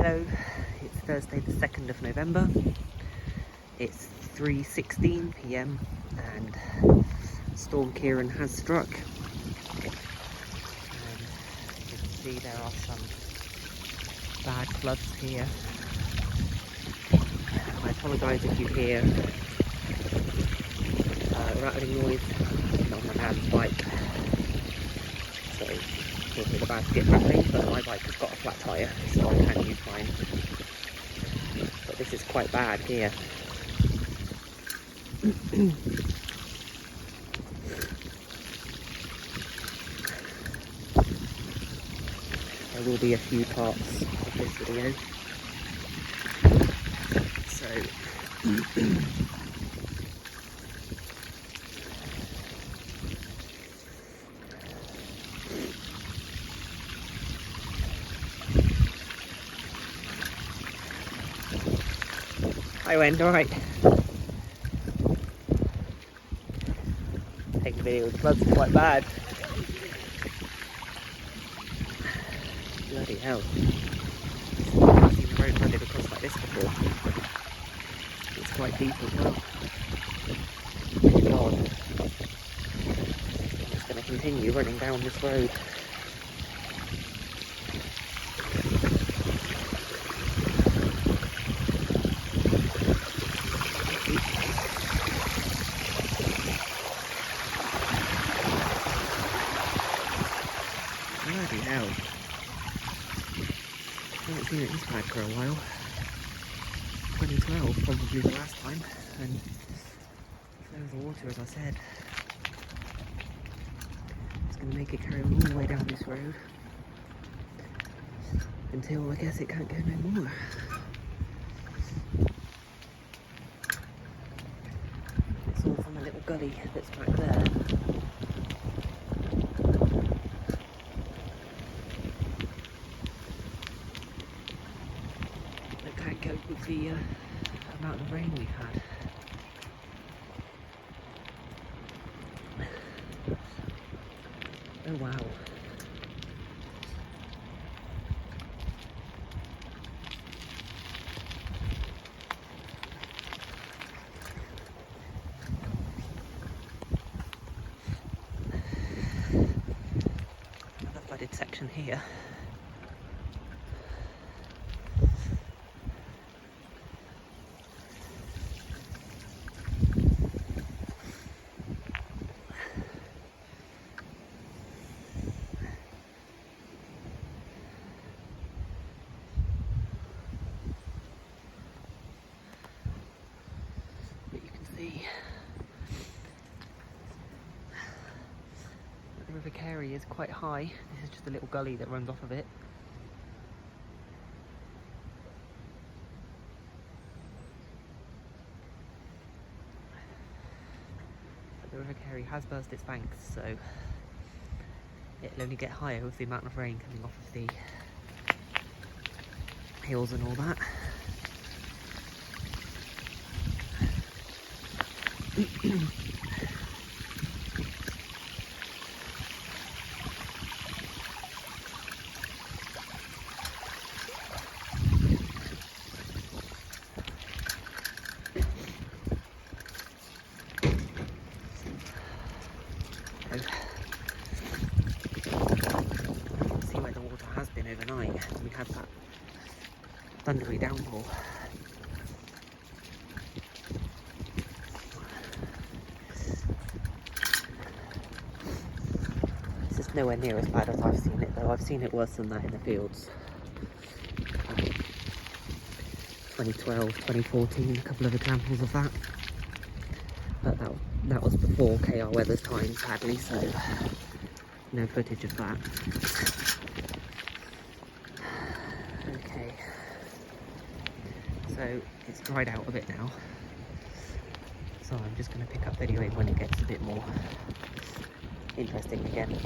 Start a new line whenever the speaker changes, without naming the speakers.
Hello, it's Thursday the 2nd of November. It's 3:16 p.m. and Storm Ciaran has struck. And you can see there are some bad floods here. I apologise if you hear rattling noise on my nan's bike. So talking about to get rattling, but my bike has got a flat tyre, so I can use mine. But this is quite bad here. There will be a few parts of this video. So I went alright. Taking a video of the floods is quite bad. Bloody hell. I've never seen the road flooded across like this before. It's quite deep as well. God. I'm just going to continue running down this road. Bloody hell. I haven't seen it this bad for a while. 2012 probably the last time, and there was the water, as I said. It's going to make it carry on all the way down this road until I guess it can't go no more. It's all from a little gully that's back there. Can't cope with the amount of rain we've had. Oh wow. Another flooded section here. The River Carey is quite high. This is just a little gully that runs off of it. But the River Carey has burst its banks, so it'll only get higher with the amount of rain coming off of the hills and all that. See where the water has been overnight. We had that thundery downpour. This is nowhere near as bad as I've seen it, though. I've seen it worse than that in the fields. 2012, 2014, a couple of examples of that. But that was before KR Weather's time, sadly, so no footage of that. Okay, so it's dried out a bit now, so I'm just going to pick up videoing when it gets a bit more interesting again.